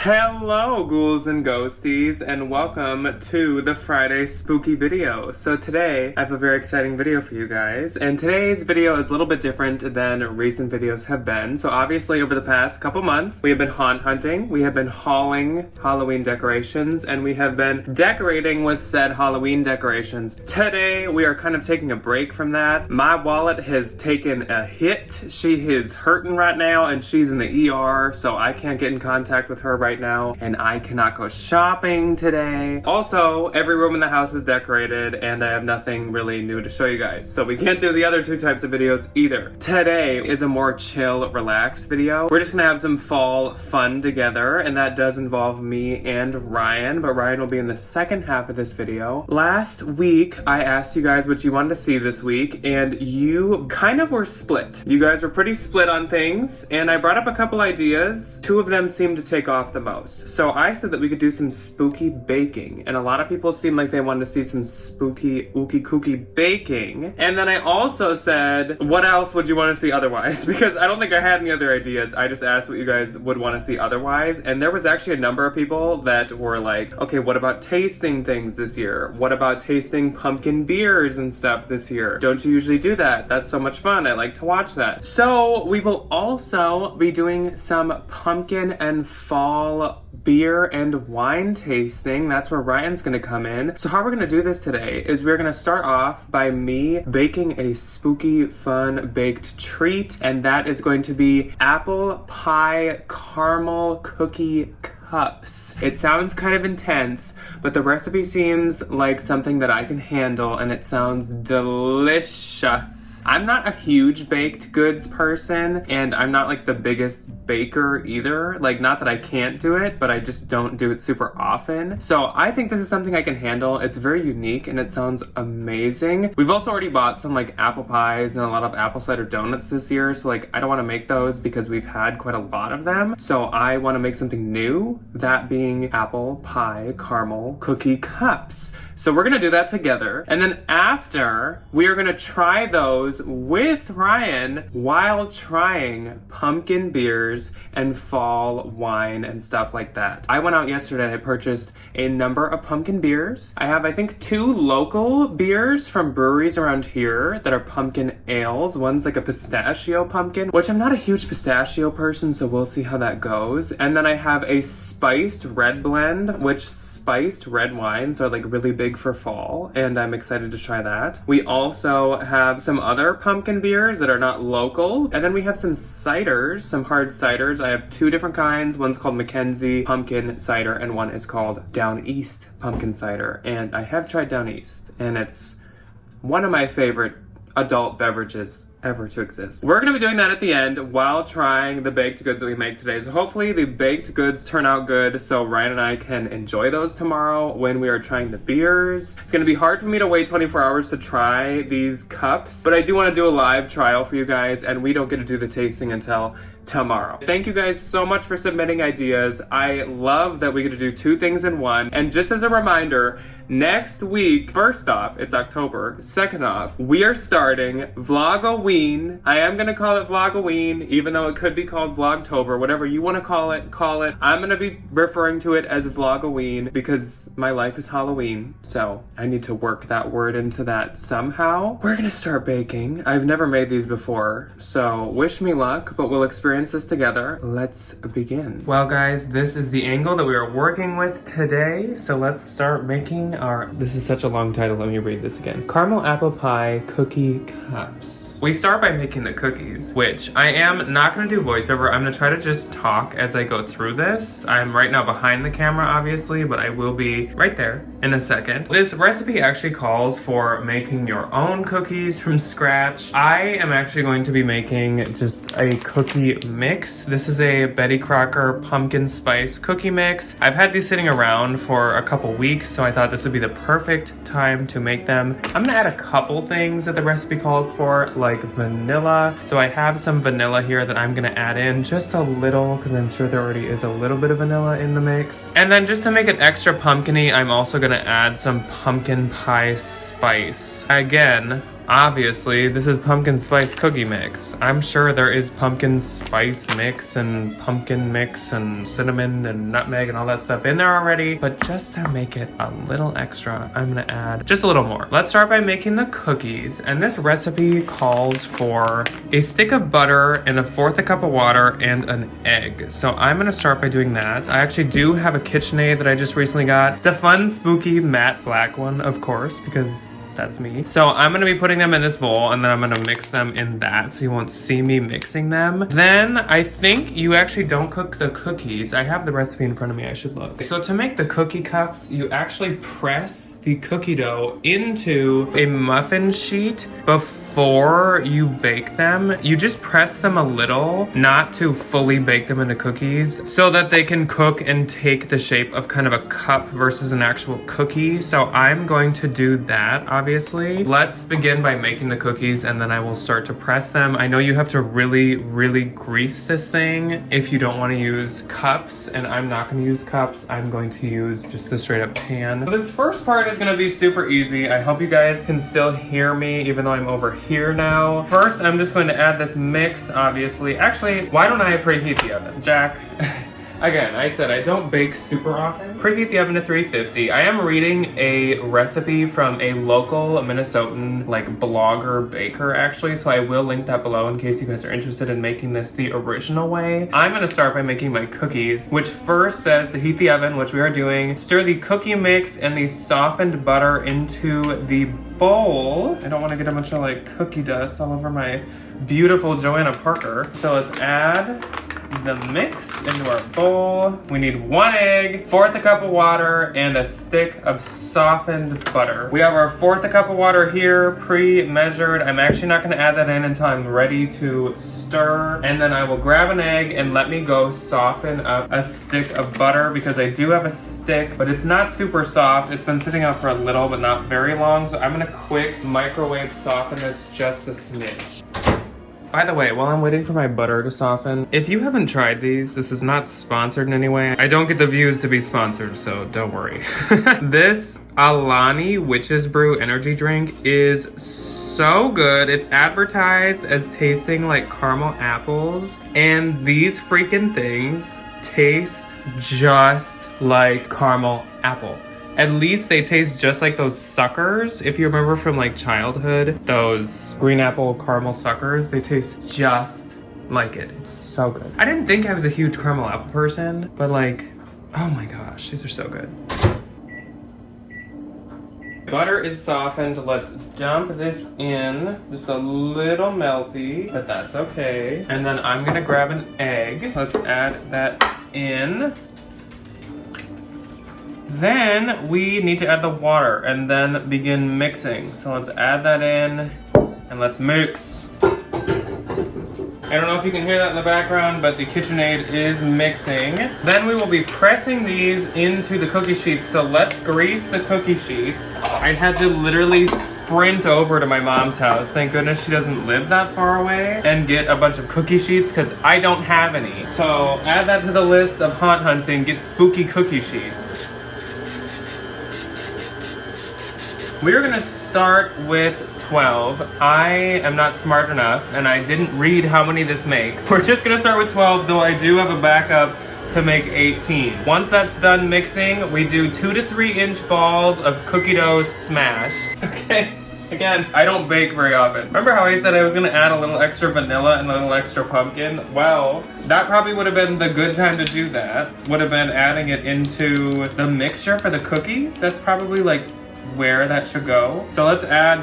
Hello ghouls and ghosties, and welcome to the Friday spooky video. So today I have a very exciting video for you guys, and today's video is a little bit different than recent videos have been. So obviously over the past couple months we have been haunt hunting, we have been hauling Halloween decorations, and we have been decorating with said Halloween decorations. Today we are kind of taking a break from that. My wallet has taken a hit. She is hurting right now and she's in the ER, so I can't get in contact with her right now, and I cannot go shopping today. Also, every room in the house is decorated and I have nothing really new to show you guys, so we can't do the other two types of videos either. Today is a more chill, relaxed video. We're just gonna have some fall fun together, and that does involve me and Ryan, but Ryan will be in the second half of this video. Last week, I asked you guys what you wanted to see this week, and you kind of were split. You guys were pretty split on things, and I brought up a couple ideas. Two of them seemed to take off the most. So I said that we could do some spooky baking, and a lot of people seemed like they wanted to see some spooky ookie kooky baking. And then I also said, what else would you want to see otherwise? Because I don't think I had any other ideas. I just asked what you guys would want to see otherwise, and there was actually a number of people that were like, okay, what about tasting things this year? What about tasting pumpkin beers and stuff this year? Don't you usually do that? That's so much fun. I like to watch that. So we will also be doing some pumpkin and fall beer and wine tasting. That's where Ryan's gonna come in. So how we're gonna do this today is we're gonna start off by me baking a spooky, fun baked treat, and that is going to be apple pie caramel cookie cups. It sounds kind of intense, but the recipe seems like something that I can handle, and it sounds delicious. I'm not a huge baked goods person, and I'm not like the biggest baker either. Like, not that I can't do it, but I just don't do it super often. So I think this is something I can handle. It's very unique and it sounds amazing. We've also already bought some like apple pies and a lot of apple cider donuts this year, so like I don't want to make those because we've had quite a lot of them. So I want to make something new, that being apple pie caramel cookie cups. So we're gonna do that together, and then after we are gonna try those with Ryan while trying pumpkin beers and fall wine and stuff like that. I went out yesterday and I purchased a number of pumpkin beers. I have, I think, 2 local beers from breweries around here that are pumpkin ales. One's like a pistachio pumpkin, which I'm not a huge pistachio person, so we'll see how that goes. And then I have a spiced red blend, which spiced red wines are like really big for fall, and I'm excited to try that. We also have some other pumpkin beers that are not local, and then we have some ciders, some hard ciders. I have 2 different kinds. One's called Mackenzie pumpkin cider, and one is called Down East pumpkin cider, and I have tried Down East, and it's one of my favorite adult beverages ever to exist. We're gonna be doing that at the end while trying the baked goods that we make today. So hopefully the baked goods turn out good so Ryan and I can enjoy those tomorrow when we are trying the beers. It's gonna be hard for me to wait 24 hours to try these cups, but I do want to do a live trial for you guys, and we don't get to do the tasting until tomorrow. Thank you guys so much for submitting ideas. I love that we get to do 2 things in one. And just as a reminder, next week, first off, it's October. Second off, we are starting Vlogoween. I am gonna call it Vlogoween, even though it could be called Vlogtober. Whatever you want to call it, call it. I'm gonna be referring to it as Vlogoween because my life is Halloween, so I need to work that word into that somehow. We're gonna start baking. I've never made these before, so wish me luck, but we'll experience this together. Let's begin. Well guys, this is the angle that we are working with today, so let's start making our, this is such a long title, let me read this again. Caramel apple pie cookie cups. We start by making the cookies, which I am not going to do voiceover. I'm going to try to just talk as I go through this. I'm right now behind the camera obviously, but I will be right there in a second. This recipe actually calls for making your own cookies from scratch. I am actually going to be making just a cookie mix. This is a Betty Crocker pumpkin spice cookie mix. I've had these sitting around for a couple weeks, so I thought this would be the perfect time to make them. I'm gonna add a couple things that the recipe calls for, like vanilla. So I have some vanilla here that I'm gonna add in just a little, because I'm sure there already is a little bit of vanilla in the mix. And then just to make it extra pumpkin-y, I'm also gonna add some pumpkin pie spice. Again, obviously this is pumpkin spice cookie mix. I'm sure there is pumpkin spice mix and pumpkin mix and cinnamon and nutmeg and all that stuff in there already, but just to make it a little extra, I'm gonna add just a little more. Let's start by making the cookies, and this recipe calls for a stick of butter and 1/4 cup of water and an egg. So I'm gonna start by doing that. I actually do have a KitchenAid that I just recently got. It's a fun, spooky, matte black one, of course, because that's me. So I'm gonna be putting them in this bowl, and then I'm gonna mix them in that so you won't see me mixing them. Then I think you actually don't cook the cookies. I have the recipe in front of me, I should look. So to make the cookie cups, you actually press the cookie dough into a muffin sheet before you bake them. You just press them a little, not to fully bake them into cookies, so that they can cook and take the shape of kind of a cup versus an actual cookie. So I'm going to do that, obviously. Let's begin by making the cookies, and then I will start to press them. I know you have to really, really grease this thing if you don't want to use cups, and I'm not going to use cups. I'm going to use just the straight up pan. So this first part is going to be super easy. I hope you guys can still hear me even though I'm over here now. First, I'm just going to add this mix, obviously. Actually, why don't I preheat the oven? Jack. Again, I said I don't bake super often. Preheat the oven to 350. I am reading a recipe from a local Minnesotan blogger baker actually, so I will link that below in case you guys are interested in making this the original way. I'm gonna start by making my cookies, which first says to heat the oven, which we are doing. Stir the cookie mix and the softened butter into the bowl. I don't want to get a bunch of cookie dust all over my beautiful Joanna Parker. So let's add the mix into our bowl. We need 1 egg, 1/4 cup of water, and a stick of softened butter. We have our 1/4 cup of water here, pre-measured. I'm actually not going to add that in until I'm ready to stir. And then I will grab an egg and let me go soften up a stick of butter, because I do have a stick, but it's not super soft. It's been sitting out for a little, but not very long. So I'm going to quick microwave soften this just a smidge. By the way, while I'm waiting for my butter to soften, if you haven't tried these, this is not sponsored in any way. I don't get the views to be sponsored, so don't worry. This Alani Witch's Brew energy drink is so good. It's advertised as tasting like caramel apples, and these freaking things taste just like caramel apple. At least they taste just like those suckers. If you remember from childhood, those green apple caramel suckers, they taste just like it. It's so good. I didn't think I was a huge caramel apple person, but oh my gosh, these are so good. Butter is softened. Let's dump this in. Just a little melty, but that's okay. And then I'm gonna grab an egg. Let's add that in. Then we need to add the water and then begin mixing. So let's add that in and let's mix. I don't know if you can hear that in the background, but the KitchenAid is mixing. Then we will be pressing these into the cookie sheets. So let's grease the cookie sheets. I had to literally sprint over to my mom's house. Thank goodness she doesn't live that far away, and get a bunch of cookie sheets because I don't have any. So add that to the list of haunt hunting. Get spooky cookie sheets. We're gonna start with 12. I am not smart enough, and I didn't read how many this makes. We're just gonna start with 12, though I do have a backup to make 18. Once that's done mixing, we do 2 to 3 inch balls of cookie dough smashed. Okay, again, I don't bake very often. Remember how I said I was gonna add a little extra vanilla and a little extra pumpkin? Well, that probably would have been the good time to do that. Would have been adding it into the mixture for the cookies. That's probably where that should go. So let's add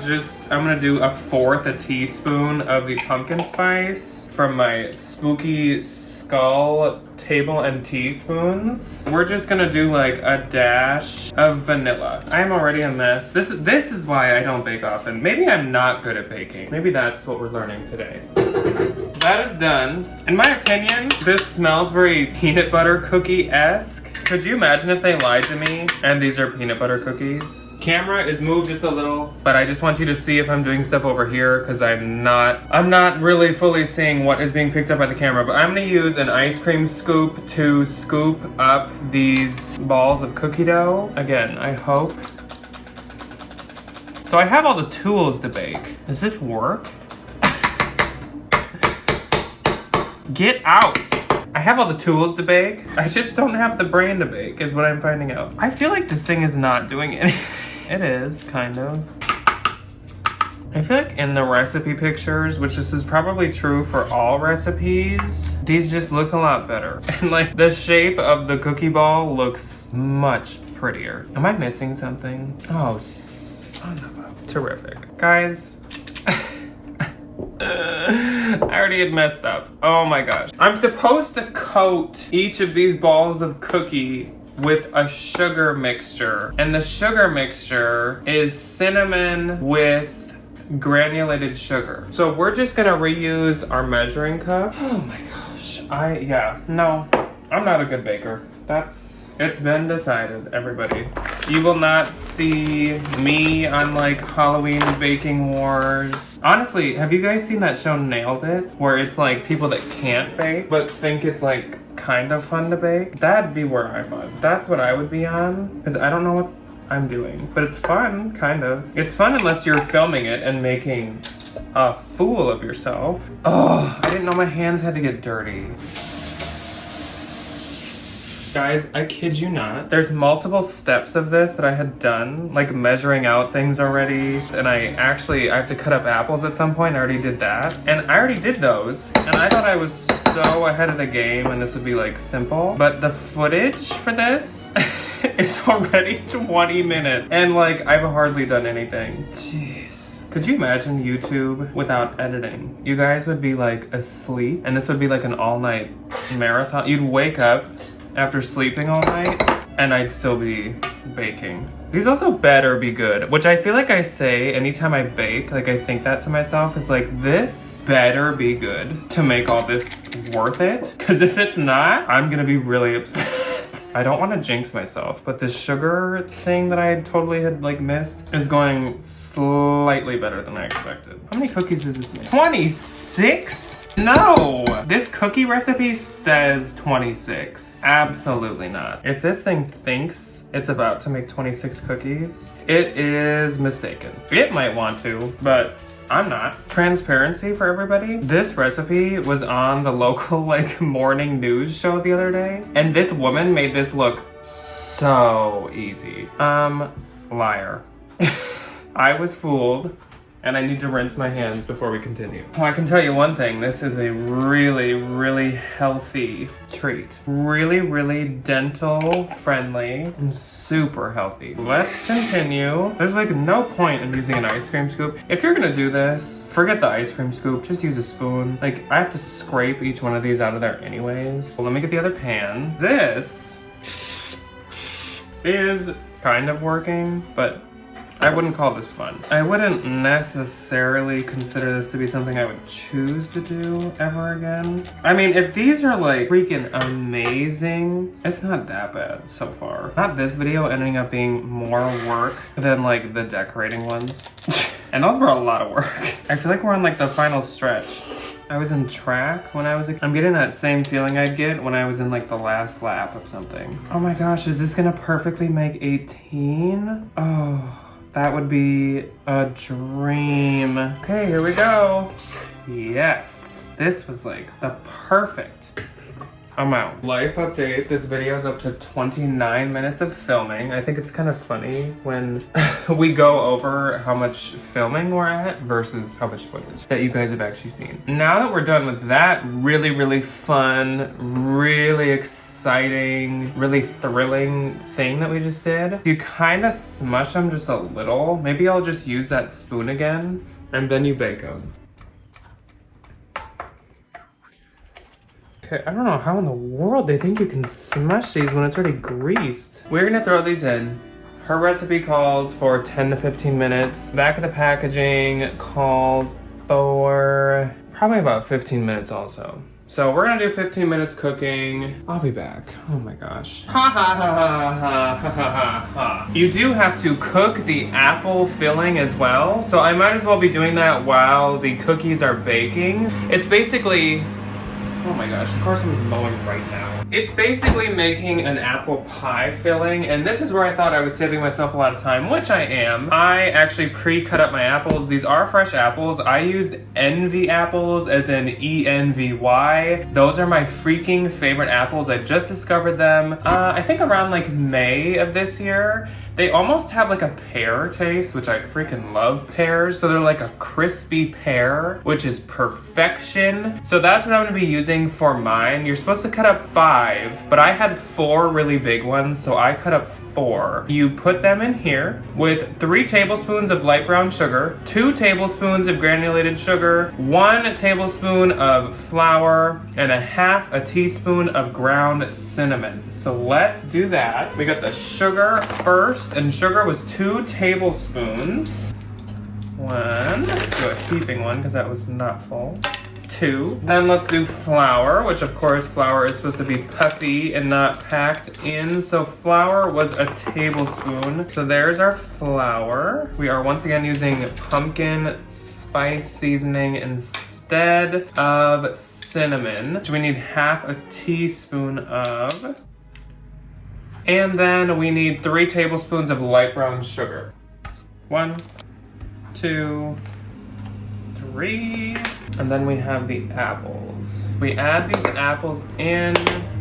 I'm gonna do 1/4 teaspoon of the pumpkin spice from my spooky skull table and teaspoons. We're just gonna do a dash of vanilla. I'm already a mess. This is why I don't bake often. Maybe I'm not good at baking. Maybe that's what we're learning today. That is done. In my opinion, this smells very peanut butter cookie-esque. Could you imagine if they lied to me and these are peanut butter cookies? Camera is moved just a little, but I just want you to see if I'm doing stuff over here, because I'm not really fully seeing what is being picked up by the camera. But I'm gonna use an ice cream scoop to scoop up these balls of cookie dough. Again, I hope. So So I have all the tools to bake. Does this work? Get out! I have all the tools to bake. I just don't have the brain to bake, is what I'm finding out. I feel like this thing is not doing anything. It is, kind of. I feel like in the recipe pictures, which this is probably true for all recipes, these just look a lot better. And like the shape of the cookie ball looks much prettier. Am I missing something? Oh, son of a... Terrific. Guys, I already had messed up. Oh my gosh. I'm supposed to coat each of these balls of cookie with a sugar mixture. And the sugar mixture is cinnamon with granulated sugar. So we're just gonna reuse our measuring cup. Oh my gosh. No, I'm not a good baker. It's been decided, everybody. You will not see me on like Halloween baking wars. Honestly, have you guys seen that show Nailed It? Where it's like people that can't bake, but think it's like kind of fun to bake? That'd be where I'm on. That's what I would be on, because I don't know what I'm doing, but it's fun, kind of. It's fun unless you're filming it and making a fool of yourself. Oh, I didn't know my hands had to get dirty. Guys, I kid you not. There's multiple steps of this that I had done, like measuring out things already. And I have to cut up apples at some point. I already did that. And I already did those. And I thought I was so ahead of the game and this would be like simple. But the footage for this is already 20 minutes. And like, I've hardly done anything. Jeez. Could you imagine YouTube without editing? You guys would be like asleep and this would be like an all-night marathon. You'd wake up after sleeping all night, and I'd still be baking. These also better be good, which I feel like I say anytime I bake, like I think that to myself, is like, this better be good to make all this worth it. Because if it's not, I'm gonna be really upset. I don't want to jinx myself, but this sugar thing that I totally had like missed is going slightly better than I expected. How many cookies does this make? 26? No! This cookie recipe says 26. Absolutely not. If this thing thinks it's about to make 26 cookies, it is mistaken. It might want to, but I'm not. Transparency for everybody. This recipe was on the local like morning news show the other day, and this woman made this look so easy. Liar. I was fooled. And I need to rinse my hands before we continue. Well, I can tell you one thing. This is a really, really healthy treat. Really, really dental friendly and super healthy. Let's continue. There's like no point in using an ice cream scoop. If you're gonna do this, forget the ice cream scoop. Just use a spoon. Like, I have to scrape each one of these out of there anyways. Well, let me get the other pan. This is kind of working, but I wouldn't call this fun. I wouldn't necessarily consider this to be something I would choose to do ever again. I mean, if these are like freaking amazing, it's not that bad so far. Not this video ending up being more work than like the decorating ones. And those were a lot of work. I feel like we're on like the final stretch. I was in track when I was I'm getting that same feeling I'd get when I was in like the last lap of something. Oh my gosh, is this gonna perfectly make 18? Oh. That would be a dream. Okay, here we go. Yes. This was like the perfect amount. Life update. This video is up to 29 minutes of filming. I think it's kind of funny when we go over how much filming we're at versus how much footage that you guys have actually seen. Now that we're done with that really, really fun, really exciting, really thrilling thing that we just did, you kind of smush them just a little. Maybe I'll just use that spoon again, and then you bake them. Okay, I don't know how in the world they think you can smush these when it's already greased. We're gonna throw these in. Her recipe calls for 10 to 15 minutes. Back of the packaging calls for probably about 15 minutes also. So we're gonna do 15 minutes cooking. I'll be back. Oh my gosh. Ha ha ha ha ha ha ha ha. You do have to cook the apple filling as well. So I might as well be doing that while the cookies are baking. It's basically, oh my gosh, of course someone's mowing right now. It's basically making an apple pie filling, and this is where I thought I was saving myself a lot of time, which I am. I actually pre-cut up my apples. These are fresh apples. I used Envy apples, as in E-N-V-Y. Those are my freaking favorite apples. I just discovered them, I think around like May of this year. They almost have like a pear taste, which I freaking love pears. So they're like a crispy pear, which is perfection. So that's what I'm gonna be using for mine. You're supposed to cut up 5, but I had 4 really big ones, so I cut up 4. You put them in here with 3 tablespoons of light brown sugar, 2 tablespoons of granulated sugar, 1 tablespoon of flour, and a half a teaspoon of ground cinnamon. So let's do that. We got the sugar first, and sugar was 2 tablespoons. 1, do a heaping one because that was not full. 2. Then let's do flour, which of course flour is supposed to be puffy and not packed in. So flour was a tablespoon. So there's our flour. We are once again using pumpkin spice seasoning instead of cinnamon, which we need half a teaspoon of. And then we need 3 tablespoons of light brown sugar. 1, 2, 3. And then we have the apples. We add these apples in.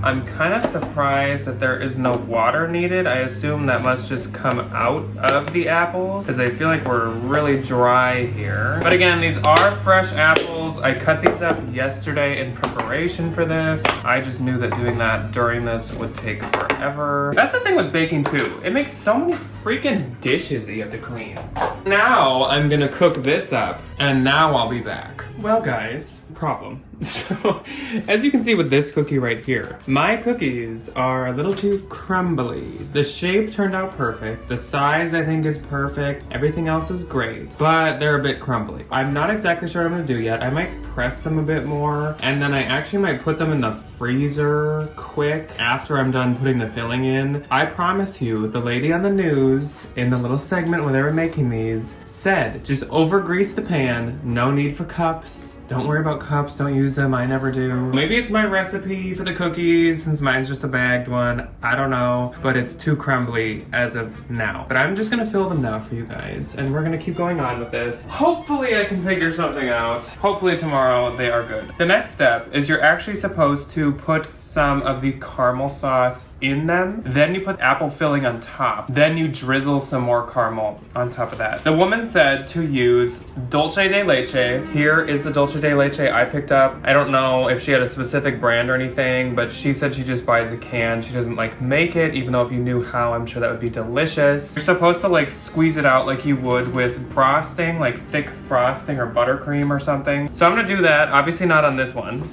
I'm kind of surprised that there is no water needed. I assume that must just come out of the apples because I feel like we're really dry here. But again, these are fresh apples. I cut these up yesterday in preparation for this. I just knew that doing that during this would take forever. That's the thing with baking too. It makes so many freaking dishes that you have to clean. Now I'm gonna cook this up, and now I'll be back. Well guys, problem. So, as you can see with this cookie right here, my cookies are a little too crumbly. The shape turned out perfect. The size I think is perfect. Everything else is great, but they're a bit crumbly. I'm not exactly sure what I'm gonna do yet. I might press them a bit more, and then I actually might put them in the freezer quick after I'm done putting the filling in. I promise you, the lady on the news in the little segment where they were making these said, just over grease the pan, no need for cups. Don't worry about cups, don't use them, I never do. Maybe it's my recipe for the cookies, since mine's just a bagged one, I don't know, but it's too crumbly as of now. But I'm just gonna fill them now for you guys, and we're gonna keep going on with this. Hopefully I can figure something out. Hopefully tomorrow they are good. The next step is you're actually supposed to put some of the caramel sauce in them, then you put apple filling on top, then you drizzle some more caramel on top of that. The woman said to use dulce de leche. Here is the dulce de leche I picked up. I don't know if she had a specific brand or anything, but she said she just buys a can. She doesn't like make it, even though if you knew how, I'm sure that would be delicious. You're supposed to like squeeze it out like you would with frosting, like thick frosting or buttercream or something. So I'm gonna do that, obviously not on this one.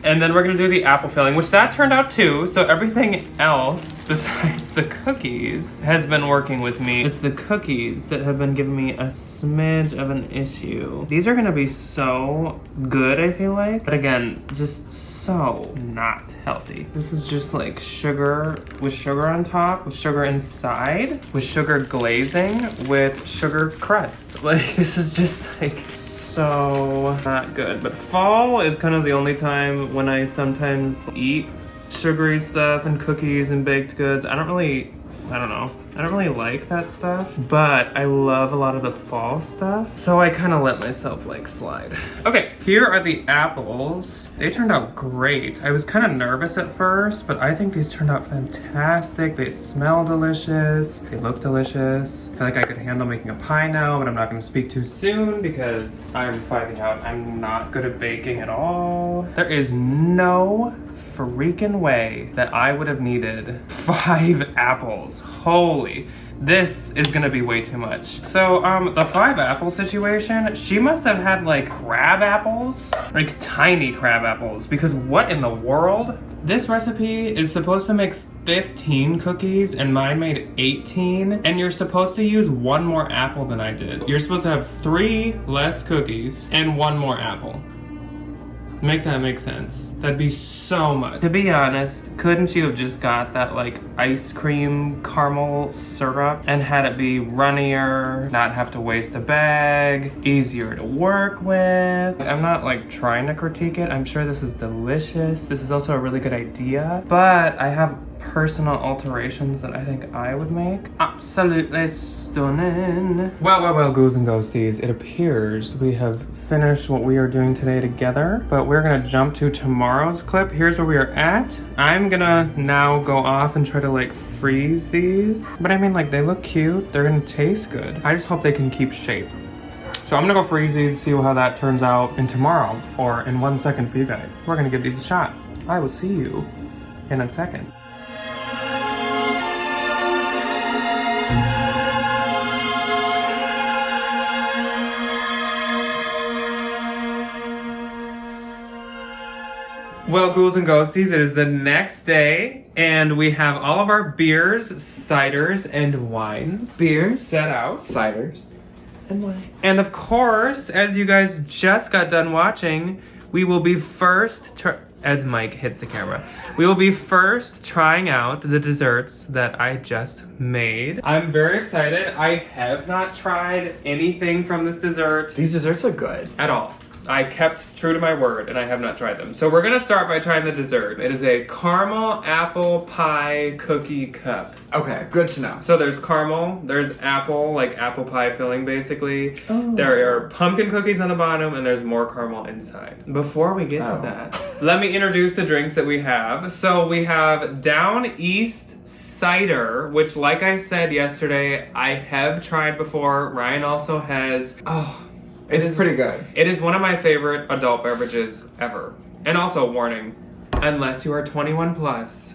And then we're gonna do the apple filling, which that turned out too. So everything else besides the cookies has been working with me. It's the cookies that have been giving me a smidge of an issue. These are gonna be so good, I feel like. But again, just so not healthy. This is just like sugar with sugar on top, with sugar inside, with sugar glazing, with sugar crust. Like this is just like so not good. But fall is kind of the only time when I sometimes eat sugary stuff and cookies and baked goods. I don't really like that stuff, but I love a lot of the fall stuff. So I kind of let myself like slide. Okay, here are the apples. They turned out great. I was kind of nervous at first, but I think these turned out fantastic. They smell delicious. They look delicious. I feel like I could handle making a pie now, but I'm not gonna speak too soon because I'm finding out I'm not good at baking at all. There is no freaking way that I would have needed 5 apples. Holy, this is gonna be way too much. So the 5 apple situation, she must have had like crab apples, like tiny crab apples, because what in the world? This recipe is supposed to make 15 cookies and mine made 18, and you're supposed to use 1 more apple than I did. You're supposed to have 3 less cookies and 1 more apple. Make that make sense. That'd be so much. To be honest, couldn't you have just got that like ice cream caramel syrup and had it be runnier, not have to waste a bag, easier to work with? I'm not like trying to critique it. I'm sure this is delicious. This is also a really good idea, but I have personal alterations that I think I would make. Absolutely stunning. Well, ghouls and ghosties, it appears we have finished what we are doing today together, but we're gonna jump to tomorrow's clip. Here's where we are at. I'm gonna now go off and try to like freeze these, but I mean like they look cute, they're gonna taste good. I just hope they can keep shape. So I'm gonna go freeze these, see how that turns out in tomorrow, or in 1 second for you guys. We're gonna give these a shot. I will see you in a second. Well, ghouls and ghosties, it is the next day, and we have all of our beers, ciders, and wines Beers, set out. ciders, and wines. And of course, as you guys just got done watching, we will be as Mike hits the camera, we will be first trying out the desserts that I just made. I'm very excited. I have not tried anything from this dessert. These desserts are good. At all. I kept true to my word and I have not tried them. So we're gonna start by trying the dessert. It is a caramel apple pie cookie cup. Okay, good to know. So there's caramel, there's apple, like apple pie filling basically. Oh. There are pumpkin cookies on the bottom and there's more caramel inside. Before we get to that, let me introduce the drinks that we have. So we have Down East cider, which like I said yesterday, I have tried before. Ryan also has. It's pretty good. It is one of my favorite adult beverages ever. And also, warning, unless you are 21 plus,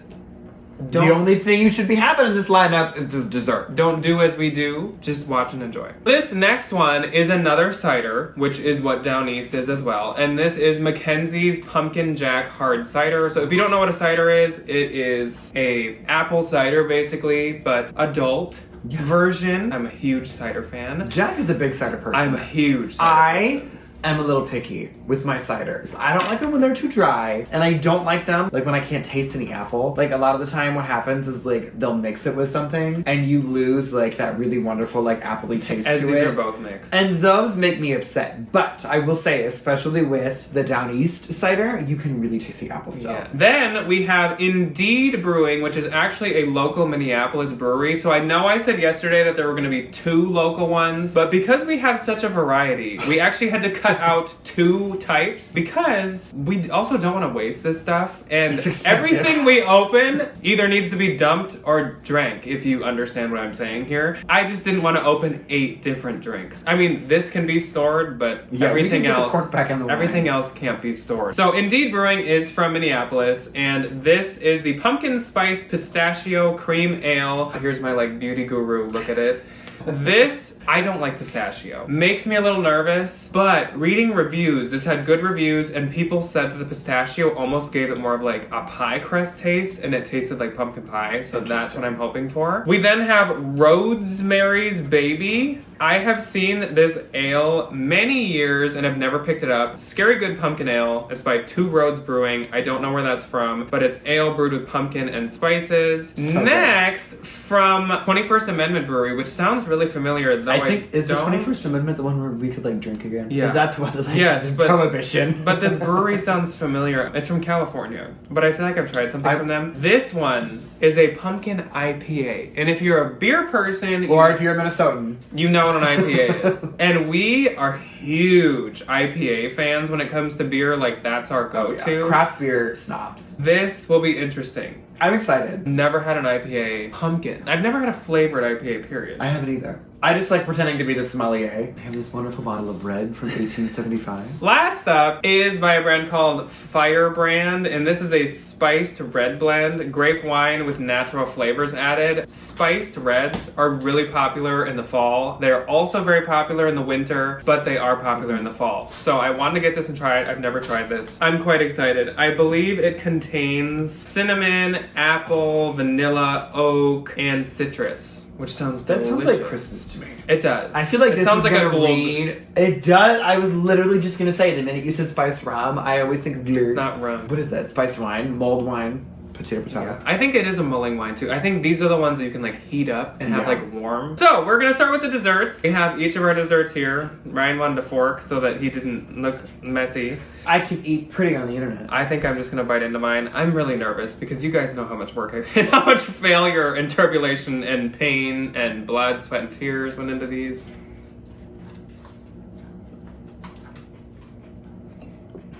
The only thing you should be having in this lineup is this dessert. don't do as we do, just watch and enjoy. This next one is another cider, which is what Down East is as well. And this is Mackenzie's Pumpkin Jack Hard Cider. So if you don't know what a cider is, it is a apple cider basically, but adult version. I'm a huge cider fan. Jack is a big cider person. I'm a huge cider person. I'm a little picky with my ciders. I don't like them when they're too dry, and I don't like them like when I can't taste any apple. Like a lot of the time what happens is like they'll mix it with something and you lose like that really wonderful like appley taste As to these it. are both mixed. And those make me upset. But I will say, especially with the Down East cider, you can really taste the apple still. Yeah. Then we have Indeed Brewing, which is actually a local Minneapolis brewery. So I know I said yesterday that there were going to be 2 local ones, but because we have such a variety, we actually had to cut out 2 types because we also don't want to waste this stuff. And everything we open either needs to be dumped or drank, if you understand what I'm saying here. I just didn't want to open 8 different drinks. I mean, this can be stored, but everything else can't be stored. So Indeed Brewing is from Minneapolis, and this is the pumpkin spice pistachio cream ale. Here's my like beauty guru look at it. This, I don't like pistachio. Makes me a little nervous, but reading reviews, this had good reviews, and people said that the pistachio almost gave it more of like a pie crust taste, and it tasted like pumpkin pie, so that's what I'm hoping for. We then have Rosemary's Baby. I have seen this ale many years and have never picked it up. Scary Good Pumpkin Ale. It's by Two Roads Brewing. I don't know where that's from, but it's ale brewed with pumpkin and spices. So Next, from 21st Amendment Brewery, which sounds really familiar, though I think, is the don't. 21st Amendment the one where we could, like, drink again? Yeah. Is that the one that's, like, Yes, but- prohibition? But this brewery sounds familiar. It's from California, but I feel like I've tried something from them. This one is a pumpkin IPA. And if you're a beer person... Or if you're a Minnesotan. You know what an IPA is. And we are huge IPA fans when it comes to beer. Like, that's our go-to. Yeah. Craft beer snobs. This will be interesting. I'm excited. Never had an IPA pumpkin. I've never had a flavored IPA, period. I haven't either. I just like pretending to be the sommelier. I have this wonderful bottle of red from 1875. Last up is by a brand called Firebrand, and this is a spiced red blend, grape wine with natural flavors added. Spiced reds are really popular in the fall. They're also very popular in the winter, but they are popular in the fall. So I wanted to get this and try it. I've never tried this. I'm quite excited. I believe it contains cinnamon, apple, vanilla, oak, and citrus, which sounds That delicious. sounds like Christmas to me. It does. I feel like this sounds is like a gonna gold. read. It does. I was literally just gonna say the minute you said spiced rum, I always think of It's not rum. What is that? Spiced wine, mulled wine, potato. Yeah. I think it is a mulling wine too. I think these are the ones that you can like heat up and have Yeah. like warm. So we're gonna start with the desserts. We have each of our desserts here. Ryan wanted a fork so that he didn't look messy. I can eat pretty on the internet. I think I'm just gonna bite into mine. I'm really nervous because you guys know how much work and how much failure and turbulation and pain and blood, sweat, and tears went into these.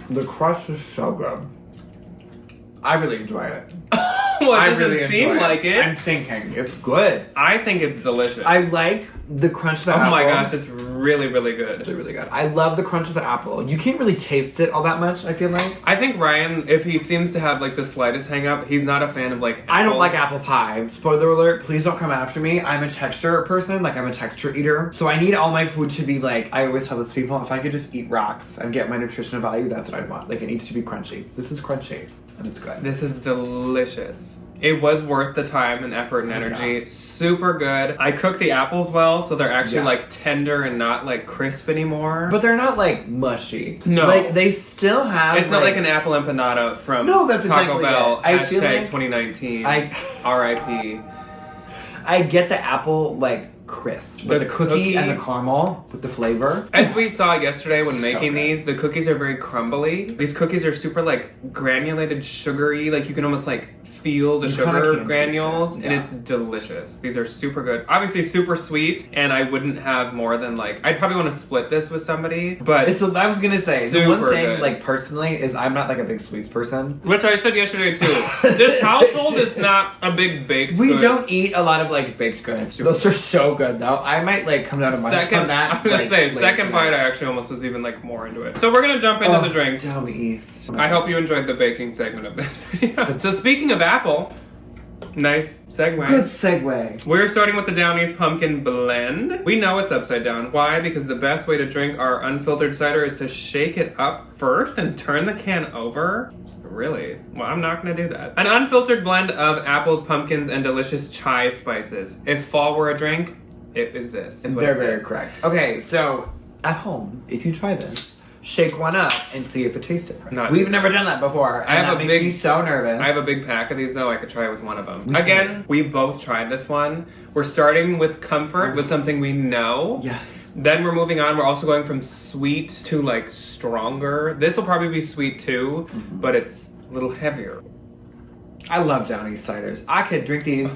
The crust is so good. I really enjoy it. Well, it I doesn't really seem enjoy like it. I'm thinking it's good. I think it's delicious. I like the crunch of the oh apple. my gosh, it's really, really good. It's really good. I love the crunch of the apple. You can't really taste it all that much, I feel like. I think Ryan, if he seems to have like the slightest hang up, he's not a fan of like apples. I don't like apple pie. Spoiler alert, please don't come after me. I'm a texture person, like I'm a texture eater. So I need all my food to be like, I always tell this to people, if I could just eat rocks and get my nutritional value, that's what I'd want. Like it needs to be crunchy. This is crunchy and it's good. This is delicious. It was worth the time and effort and energy. Yeah. Super good. I cooked the apples well, so they're actually Yes. like tender and not like crisp anymore. But they're not like mushy. No. Like they still have it's not like an apple empanada from No, that's Taco exactly Bell. it. I feel Hashtag like 2019. I R.I.P. I get the apple like crisp. With the cookie and the caramel with the flavor. As we saw yesterday when So making good. these, the cookies are very crumbly. These cookies are super like granulated, sugary. Like you can almost like feel the You kinda sugar can granules, taste it, and yeah. it's delicious. These are super good. Obviously super sweet, and I wouldn't have more than like, I'd probably want to split this with somebody, but I was gonna say the one super thing, good. like personally, is I'm not like a big sweets person. Which I said yesterday too. This household is not a big baked We good. don't eat a lot of like baked goods. Those are so good though. I might like come down to munch on Second, that. I was gonna like, say, later second tonight. bite I actually almost was even like more into it. So we're gonna jump into the drinks. Down the east. I hope you enjoyed the baking segment of this video. So speaking of apple, nice segue. Good segue. We're starting with the Downey's Pumpkin Blend. We know it's upside down. Why? Because the best way to drink our unfiltered cider is to shake it up first and turn the can over. Really? Well, I'm not gonna do that. An unfiltered blend of apples, pumpkins, and delicious chai spices. If fall were a drink, it is this. Is what They're it very says. correct. Okay, so at home, if you try this, shake one up and see if it tastes different. Not We've different. never done that before. And I have that a makes big- me so nervous. I have a big pack of these though. I could try with one of them. We should. Again, we've both tried this one. We're starting with comfort with something we know. Yes. Then we're moving on. We're also going from sweet to like stronger. This will probably be sweet too, but it's a little heavier. I love Downey's ciders. I could drink these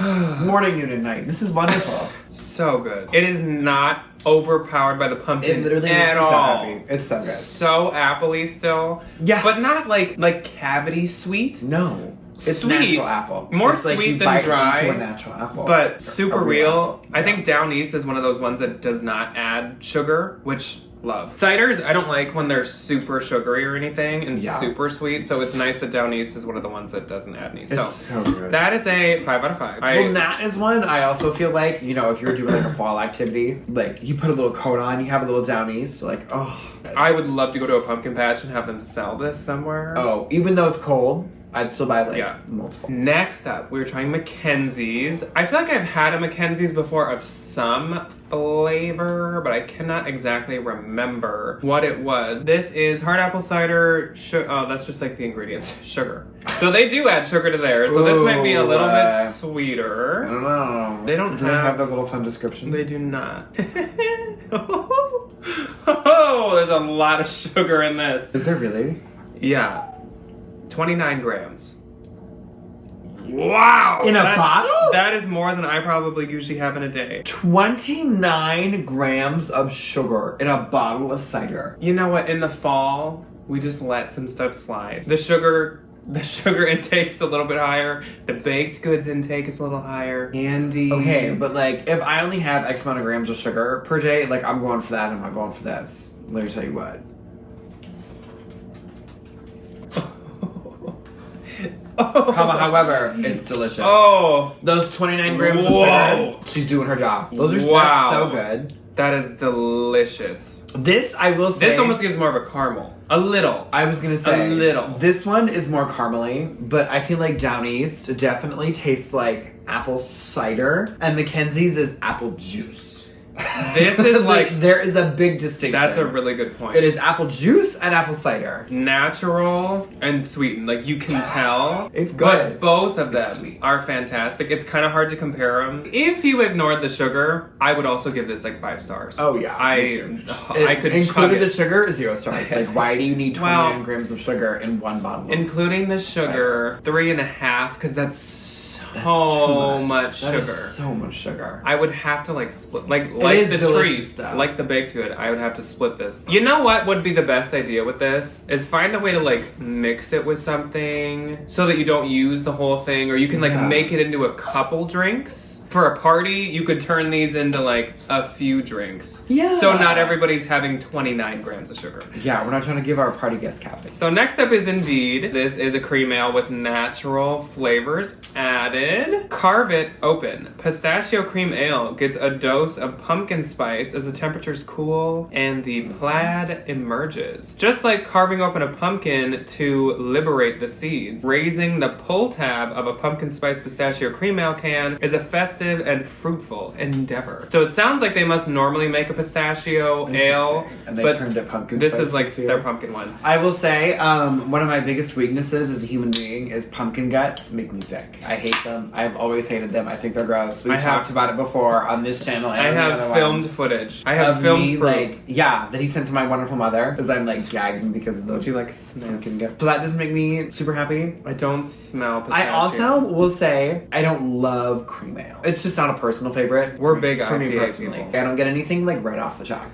morning, noon, and night. This is wonderful. So good. It is not overpowered by the pumpkin It literally makes at me so all. happy. It's so good. So appley still. Yes. But not like cavity sweet. No. It's Sweet. natural apple. More It's like sweet you than bite dry, into a natural apple. But super A real. apple. I think Down East is one of those ones that does not add sugar, which love. Ciders, I don't like when they're super sugary or anything and Yeah. super sweet. So it's nice that Down East is one of the ones that doesn't add any. It's So so good. that is a 5 out of 5. Well, that is one I also feel like, you know, if you're doing like a fall activity, like you put a little coat on, you have a little Down East, like, oh. I would love to go to a pumpkin patch and have them sell this somewhere. Oh, even though it's cold, I'd still buy like Yeah. multiple. Next up, we were trying Mackenzie's. I feel like I've had a Mackenzie's before of some flavor, but I cannot exactly remember what it was. This is hard apple cider. Oh, that's just like the ingredients. Sugar. So they do add sugar to theirs, so this might be a little bit sweeter. I don't know. They don't Do they have the little fun description? They do not. Oh, there's a lot of sugar in this. Is there really? Yeah. 29 grams. Wow! In a bottle? That is more than I probably usually have in a day. 29 grams of sugar in a bottle of cider. You know what? In the fall, we just let some stuff slide. The sugar intake is a little bit higher. The baked goods intake is a little higher. Candy. Okay, but like if I only have X amount of grams of sugar per day, like I'm going for that and I'm not going for this. Let me tell you what. However, it's delicious. Oh. Those 29 grams Whoa. of sugar, she's doing her job. Those are Wow. that's so good. That is delicious. This, I will say... This almost gives more of a caramel. A little. I was gonna say... A little. This one is more caramely, but I feel like Down East definitely tastes like apple cider, and Mackenzie's is apple juice. This is like... There is a big distinction. That's a really good point. It is apple juice and apple cider. Natural and sweetened. Like, you can tell. It's But good. both of It's them sweet. are fantastic. It's kind of hard to compare them. If you ignored the sugar, I would also give this like 5 stars. Oh yeah, I could chug including it. the sugar, 0 stars. Like, why do you need 29 Well, grams of sugar in one bottle? Including the sugar, 3.5, because that's so much That sugar. is so much sugar. I would have to like split, like is the delicious, treat, though. like the baked good. I would have to split this. You know what would be the best idea with this is find a way to like mix it with something so that you don't use the whole thing, or you can like Yeah. make it into a couple drinks. For a party, you could turn these into like a few drinks. Yeah. So not everybody's having 29 grams of sugar. Yeah, we're not trying to give our party guests caffeine. So next up is Indeed. This is a cream ale with natural flavors added. Carve it open. Pistachio cream ale gets a dose of pumpkin spice as the temperatures cool and the plaid emerges. Just like carving open a pumpkin to liberate the seeds, raising the pull tab of a pumpkin spice pistachio cream ale can is a festive and fruitful endeavor. So it sounds like they must normally make a pistachio ale, And they but turned it pumpkin this spice is like this year. their pumpkin one. I will say, one of my biggest weaknesses as a human being is pumpkin guts make me sick. I hate them. I've always hated them. I think they're gross. We've talked about it before on this channel and I on the have other filmed one. footage. I have Of filmed me, proof. like, yeah, that he sent to my wonderful mother, as I'm like gagging because of those Do you like a snack? pumpkin guts. So that doesn't make me super happy. I don't smell pistachio. I also will say I don't love cream ale. It's just not a personal favorite. We're big for me IPA personally. people. I don't get anything like right off the top.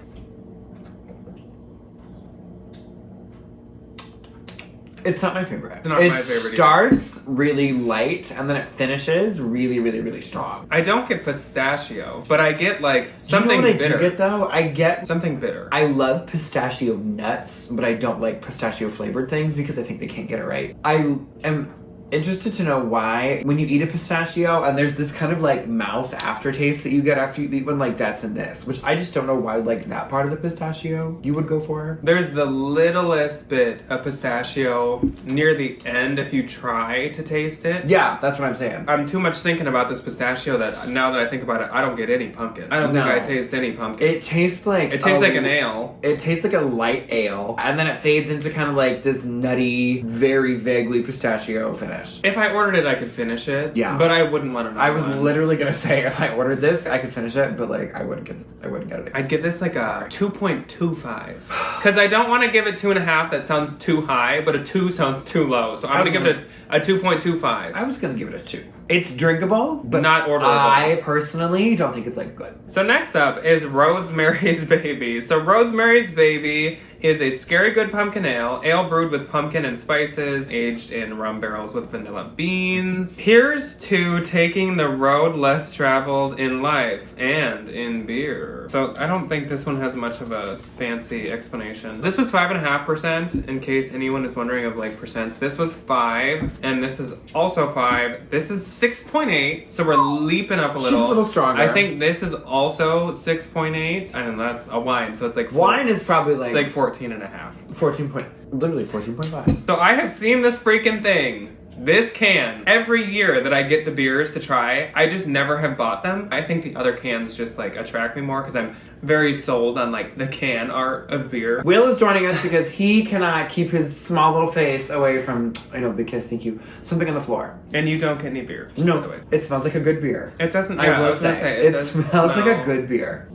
It's not my favorite. It's not my favorite either. It starts really light and then it finishes really, really, really strong. I don't get pistachio, but I get like something you know what bitter. I do get though? I get Something bitter. I love pistachio nuts, but I don't like pistachio flavored things because I think they can't get it right. I am interested to know why when you eat a pistachio and there's this kind of like mouth aftertaste that you get after you eat one, like that's in this, which I just don't know why like that part of the pistachio you would go for. There's the littlest bit of pistachio near the end if you try to taste it. Yeah, that's what I'm saying. I'm too much thinking about this pistachio that now that I think about it, I don't get any pumpkin. I don't No. think I taste any pumpkin. It tastes like It tastes like an ale. It tastes like a light ale, and then it fades into kind of like this nutty, very vaguely pistachio finish. If I ordered it, I could finish it. Yeah. But I wouldn't want to. I was literally gonna say if I ordered this, I could finish it, but like I wouldn't get it. I'd give this like a 2.25 because I don't want to give it 2.5. That sounds too high, but a 2 sounds too low. So I'm gonna give it a 2.25. I was gonna give it a 2. It's drinkable, but Not orderable. I personally don't think it's like good. So next up is Rosemary's Baby. So Rosemary's Baby is a scary good pumpkin ale brewed with pumpkin and spices, aged in rum barrels with vanilla beans. Here's to taking the road less traveled in life and in beer. So I don't think this one has much of a fancy explanation. This was 5.5%, in case anyone is wondering of like percents. This was 5, and this is also 5. This is 6.8, so wewe're leaping up a little. She's a little stronger. I think this is also 6.8, and that's a wine, so it's like Wine is probably like it's like 14.5. 14.5. So I have seen this freaking thing, this can, every year that I get the beers to try. I just never have bought them. I think the other cans just like attract me more because I'm very sold on like the can art of beer. Will is joining us because he cannot keep his small little face away from, I know, big kiss, thank you, something on the floor. And you don't get any beer, by the No, way. it smells like a good beer. It doesn't, I yeah, I will was gonna say, say, it does smells like a smell- good beer.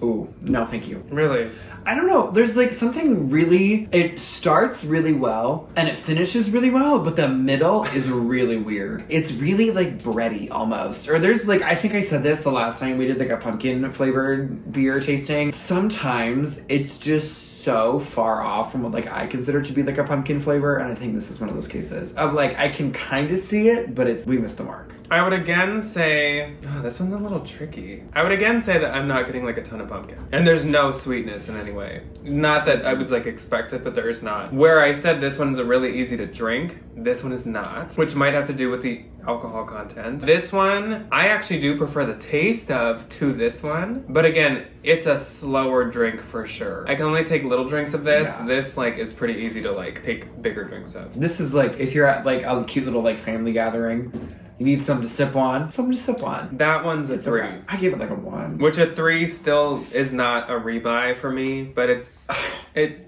Ooh, no thank you. Really? I don't know, there's like something really, it starts really well and it finishes really well, but the middle is really weird. It's really like bready almost. Or there's like, I think I said this the last time we did like a pumpkin flavored beer tasting. Sometimes it's just so far off from what like I consider to be like a pumpkin flavor, and I think this is one of those cases of like I can kind of see it, but we missed the mark. I would again say, oh, this one's a little tricky. I would again say that I'm not getting like a ton of pumpkin. And there's no sweetness in any way. Not that I was like expected, but there is not. Where I said this one's really easy to drink, this one is not, which might have to do with the alcohol content. This one, I actually do prefer the taste of to this one, but again, it's a slower drink for sure. I can only take little drinks of this. Yeah. This like is pretty easy to like take bigger drinks of. This is like if you're at like a cute little like family gathering, you need something to sip on. Something to sip on. That one's a It's 3. I gave it like a 1. Which a 3 still is not a rebuy for me, but it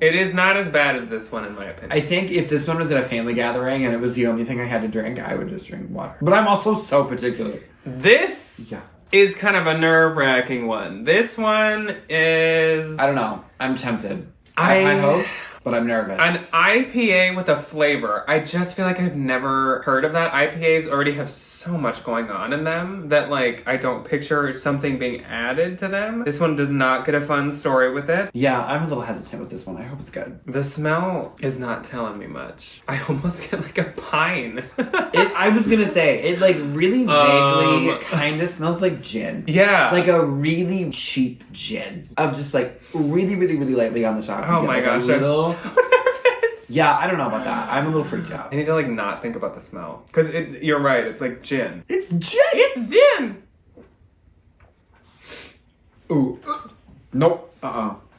is not as bad as this one in my opinion. I think if this one was at a family gathering and it was the only thing I had to drink, I would just drink water. But I'm also so particular. This is kind of a nerve-wracking one. This one is... I don't know. I'm tempted. I have high hopes, but I'm nervous. An IPA with a flavor. I just feel like I've never heard of that. IPAs already have so much going on in them that like I don't picture something being added to them. This one does not get a fun story with it. Yeah, I'm a little hesitant with this one. I hope it's good. The smell is not telling me much. I almost get like a pine. I was gonna say, it like really vaguely kind of smells like gin. Yeah. Like a really cheap gin. Of just like really, really, really lightly on the top. Oh my gosh, I'm so nervous. Yeah, I don't know about that. I'm a little freaked out. I need to like not think about the smell. Because you're right, it's like gin. It's gin! It's gin! Ooh. Nope.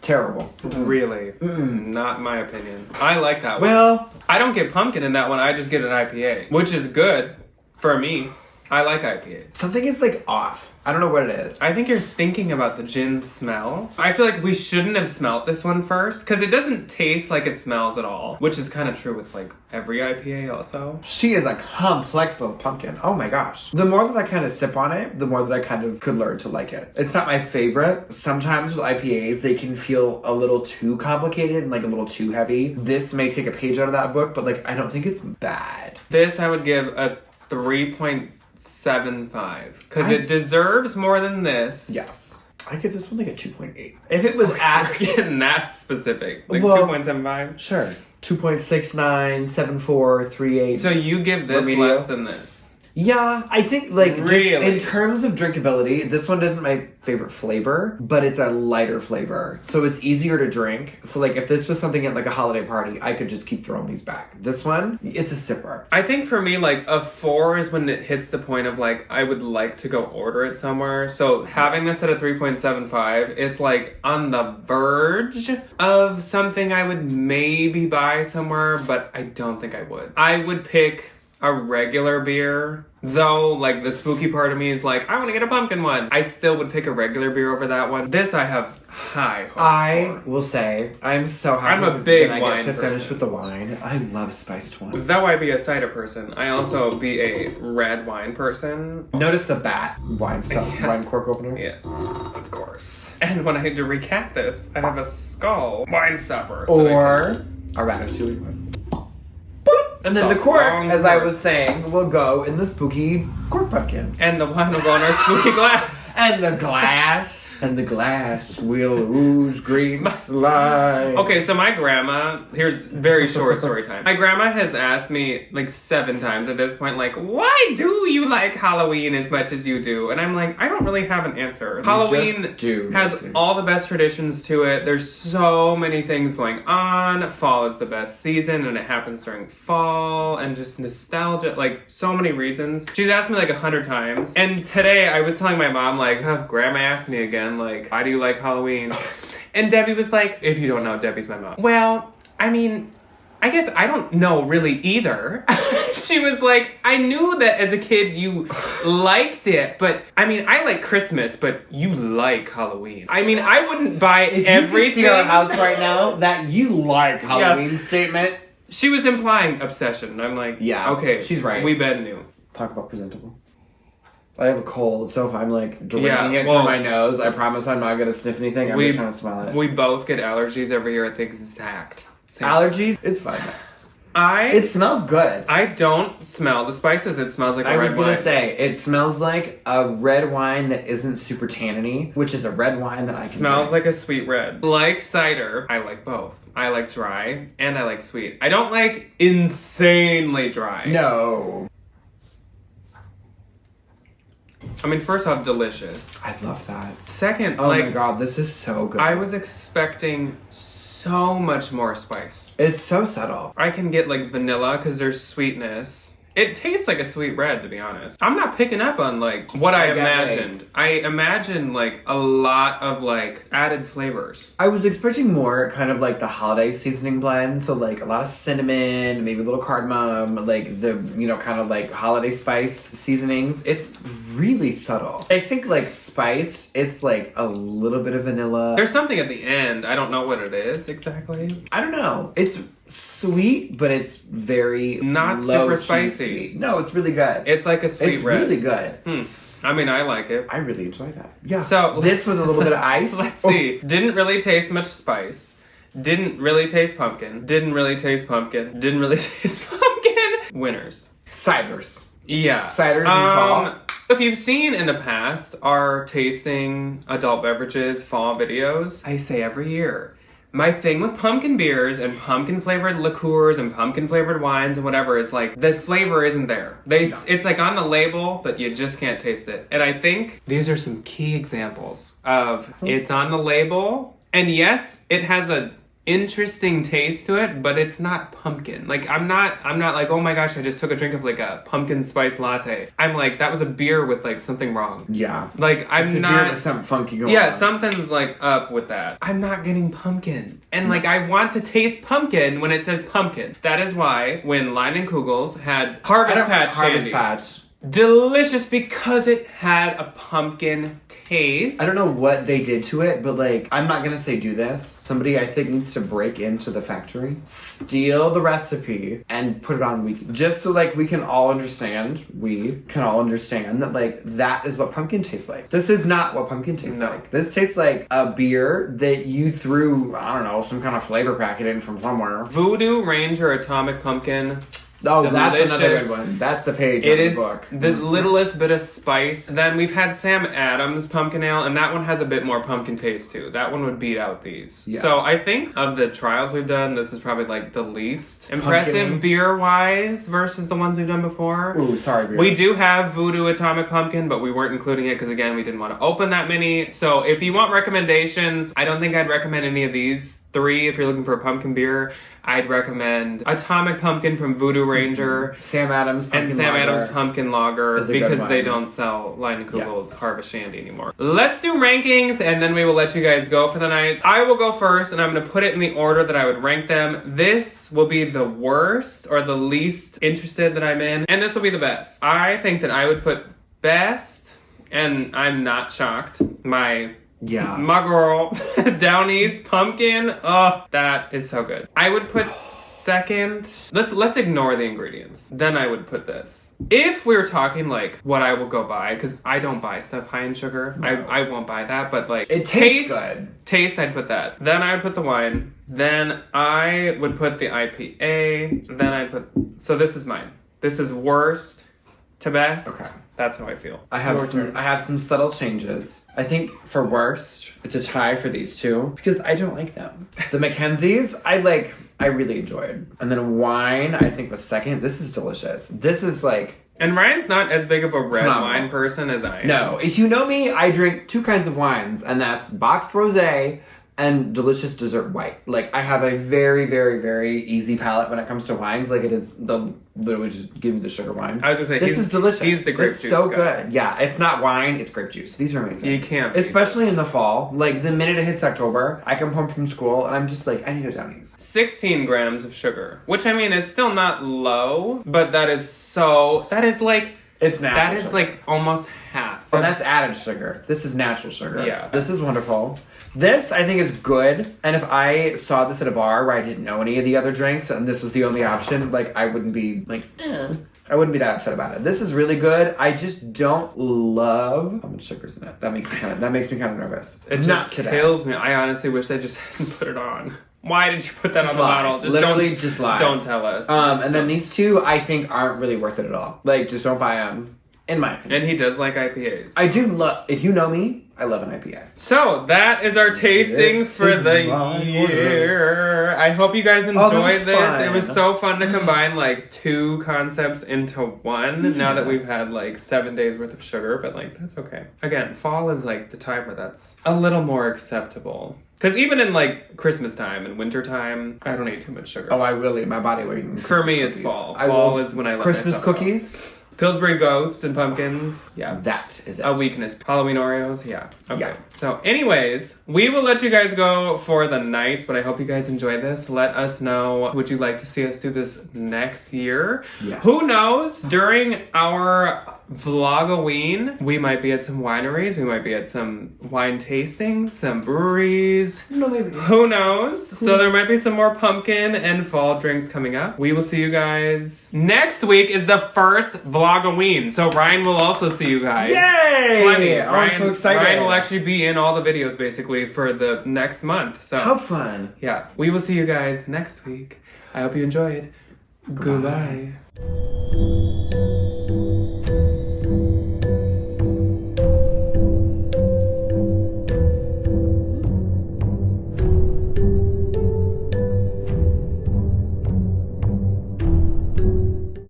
Terrible. Really? Not my opinion. I like that one. Well, I don't get pumpkin in that one, I just get an IPA. Which is good for me. I like IPAs. something is like off. I don't know what it is. I think you're thinking about the gin smell. I feel like we shouldn't have smelt this one first, because it doesn't taste like it smells at all. Which is kind of true with like every IPA also. She is a complex little pumpkin. Oh my gosh. The more that I kind of sip on it, the more that I kind of could learn to like it. It's not my favorite. Sometimes with IPAs, they can feel a little too complicated and like a little too heavy. This may take a page out of that book, but like I don't think it's bad. This I would give a 3.75 because it deserves more than this. Yes. I give this one like a 2.8. If it was at... Getting that specific. Like Well, 2.75? Sure. 2.69, 74, 38. So you give this Remedial. less than this. Yeah, I think like just Really? in terms of drinkability, this one isn't my favorite flavor, but it's a lighter flavor. So it's easier to drink. So like if this was something at like a holiday party, I could just keep throwing these back. This one, it's a sipper. I think for me, like, a 4 is when it hits the point of, like, I would like to go order it somewhere. So having this at a 3.75, it's, like, on the verge of something I would maybe buy somewhere, but I don't think I would. I would pick a regular beer, though, like, the spooky part of me is like, I want to get a pumpkin one. I still would pick a regular beer over that one. This I have high hopes I for. will say, I'm so happy I'm a big that I wine get to finish person. with the wine. I love spiced wine. Though I be a cider person, I also be a red wine person. Notice the bat wine stuff, wine cork opener. Yes, of course. And when I had to recap this, I have a skull wine stopper. Or a ratatouille one. And then It's the a cork, long as I cork. was saying, will go in the spooky cork pumpkin. And the wine will go in our spooky glass. And the glass. And the glass will ooze green slime. Okay, so my grandma, here's very short story time. My grandma has asked me like 7 times at this point, like, why do you like Halloween as much as you do? And I'm like, I don't really have an answer. Halloween just do, has Nancy. all the best traditions to it. There's so many things going on. Fall is the best season and it happens during fall and just nostalgia, like so many reasons. She's asked me like 100 times. And today I was telling my mom, like, grandma asked me again, like, why do you like Halloween? And Debbie was like, if you don't know, Debbie's my mom. Well, I mean, I guess I don't know really either. She was like, I knew that as a kid you liked it, but I mean, I like Christmas, but you like Halloween. I mean, I wouldn't buy If you everything. could see our house right now, that you like Halloween statement. She was implying obsession. I'm like, Yeah, okay, she's right. We been knew. Talk about presentable. I have a cold, so if I'm like drinking it well, through my nose, I promise I'm not gonna sniff anything. I'm just trying to smell it. We both get allergies every year at the exact same Allergies? It's fine. It It smells good. I don't smell the spices. It smells like a I red was gonna wine. say, it smells like a red wine that isn't super tanniny, which is a red wine that I can Smells drink. like a sweet red. Like cider, I like both. I like dry and I like sweet. I don't like insanely dry. No. I mean, first off, delicious. I love that. Second, Oh like, my god, this is so good. I was expecting so much more spice. It's so subtle. I can get like vanilla because there's sweetness. It tastes like a sweet red, to be honest. I'm not picking up on like what I imagined. I imagined like a lot of like added flavors. I was expecting more kind of like the holiday seasoning blend, so like a lot of cinnamon, maybe a little cardamom, like the, you know, kind of like holiday spice seasonings. It's really subtle. I think like spiced, it's like a little bit of vanilla. There's something at the end. I don't know what it is exactly. I don't know. It's sweet, but it's very not low super key spicy. Sweet. No, it's really good. It's like a sweet it's red. It's really good. I mean, I like it. I really enjoy that. Yeah. So this with a little bit of ice. Let's see. Didn't really taste much spice. Didn't really taste pumpkin. Didn't really taste pumpkin. Didn't really taste pumpkin. Winners. Ciders. Yeah. Ciders in fall. If you've seen in the past our tasting adult beverages fall videos, I say every year, my thing with pumpkin beers and pumpkin flavored liqueurs and pumpkin flavored wines and whatever is like the flavor isn't there. It's like on the label, but you just can't taste it. And I think these are some key examples of it's on the label, and yes, it has a interesting taste to it, but it's not pumpkin. Like I'm not like, oh my gosh, I just took a drink of like a pumpkin spice latte. I'm like, that was a beer with like something wrong. Yeah. Like it's a beer with something funky going on. Yeah, something's like up with that. I'm not getting pumpkin. And like I want to taste pumpkin when it says pumpkin. That is why when Line and Kugels had Harvest Patch, delicious because it had a pumpkin taste. I don't know what they did to it, but like, I'm not gonna say do this. Somebody I think needs to break into the factory, steal the recipe, and put it on weekly. Just so like we can all understand that like that is what pumpkin tastes like. This is not what pumpkin tastes like. This tastes like a beer that you threw, I don't know, some kind of flavor packet in from somewhere. Voodoo Ranger Atomic Pumpkin. Oh, delicious. That's another good one. That's the page it on is the book. The littlest bit of spice. Then we've had Sam Adams Pumpkin Ale, and that one has a bit more pumpkin taste too. That one would beat out these. Yeah. So I think of the trials we've done, this is probably like the least impressive beer-wise versus the ones we've done before. Ooh, sorry, beer. We do have Voodoo Atomic Pumpkin, but we weren't including it because, again, we didn't want to open that many. So if you want recommendations, I don't think I'd recommend any of these three if you're looking for a pumpkin beer. I'd recommend Atomic Pumpkin from Voodoo Ranger. Sam Adams Pumpkin and Sam Lager. Adams Pumpkin Lager because they don't sell Line and Kugel's Harvest Shandy anymore. Let's do rankings and then we will let you guys go for the night. I will go first and I'm going to put it in the order that I would rank them. This will be the worst or the least interested that I'm in, and this will be the best. I think that I would put best, and I'm not shocked, my girl, Down East Pumpkin. Oh, that is so good. I would put second. Let's ignore the ingredients. Then I would put this. If we were talking like what I will go buy, because I don't buy stuff high in sugar. No. I won't buy that, but like it tastes good. Taste, I'd put that. Then I would put the wine. Then I would put the IPA. Then I'd put. So this is mine. This is worst to best. Okay. That's how I feel. I have some subtle changes. I think for worst, it's a tie for these two because I don't like them. The Mackenzies, I really enjoyed. And then wine, I think was second. This is delicious. This is like... And Ryan's not as big of a red wine person as I am. No. If you know me, I drink two kinds of wines, and that's boxed rosé and delicious dessert white. Like, I have a very, very, very easy palate when it comes to wines. Like, it is literally just give me the sugar wine. I was gonna say, this is delicious. He's the grape juice so guy. Good. Yeah, it's not wine, it's grape juice. These are amazing. You can't. Especially in the fall. Like, the minute it hits October, I come home from school and I'm just like, I need a Downies. 16 grams of sugar. Which, I mean, is still not low, but that is like... It's natural That is sugar. Like almost half. And that's added sugar. This is natural sugar. Yeah. This is wonderful. This, I think, is good. And if I saw this at a bar where I didn't know any of the other drinks and this was the only option, like, I wouldn't be like, I wouldn't be that upset about it. This is really good. I just don't love how much sugar's in it. That makes me kind of nervous. It just kills me. I honestly wish they just hadn't put it on. Why did you put that on the bottle? Just lie. Don't tell us. And then these two, I think, aren't really worth it at all. Like, just don't buy them. In my opinion. And he does like IPAs. I do love, if you know me, I love an IPA. So that is our tastings This for is the my year. I hope you guys that was enjoyed this. fun. It was so fun to combine like 2 concepts into one. Now that we've had like 7 days worth of sugar, but like that's okay. Again, fall is like the time where that's a little more acceptable. Because even in like Christmas time and winter time, I don't eat too much sugar. Oh, my body will eat For me, it's cookies. fall. I Fall will- is when I let Christmas myself go. cookies. Pillsbury Ghosts and pumpkins. Yeah. That is it. A weakness. Halloween Oreos. Yeah. Okay. Yeah. So anyways, we will let you guys go for the night, but I hope you guys enjoy this. Let us know, would you like to see us do this next year? Yes. Who knows? During our Vlogoween, we might be at some wineries. We might be at some wine tastings, some breweries. No, maybe. Who knows? So there might be some more pumpkin and fall drinks coming up. We will see you guys. Next week is the first Vlogoween. So Ryan will also see you guys. Yay! Plenty. Oh, I'm so excited. Ryan will actually be in all the videos basically for the next month. So How fun. yeah, we will see you guys next week. I hope you enjoyed. Goodbye.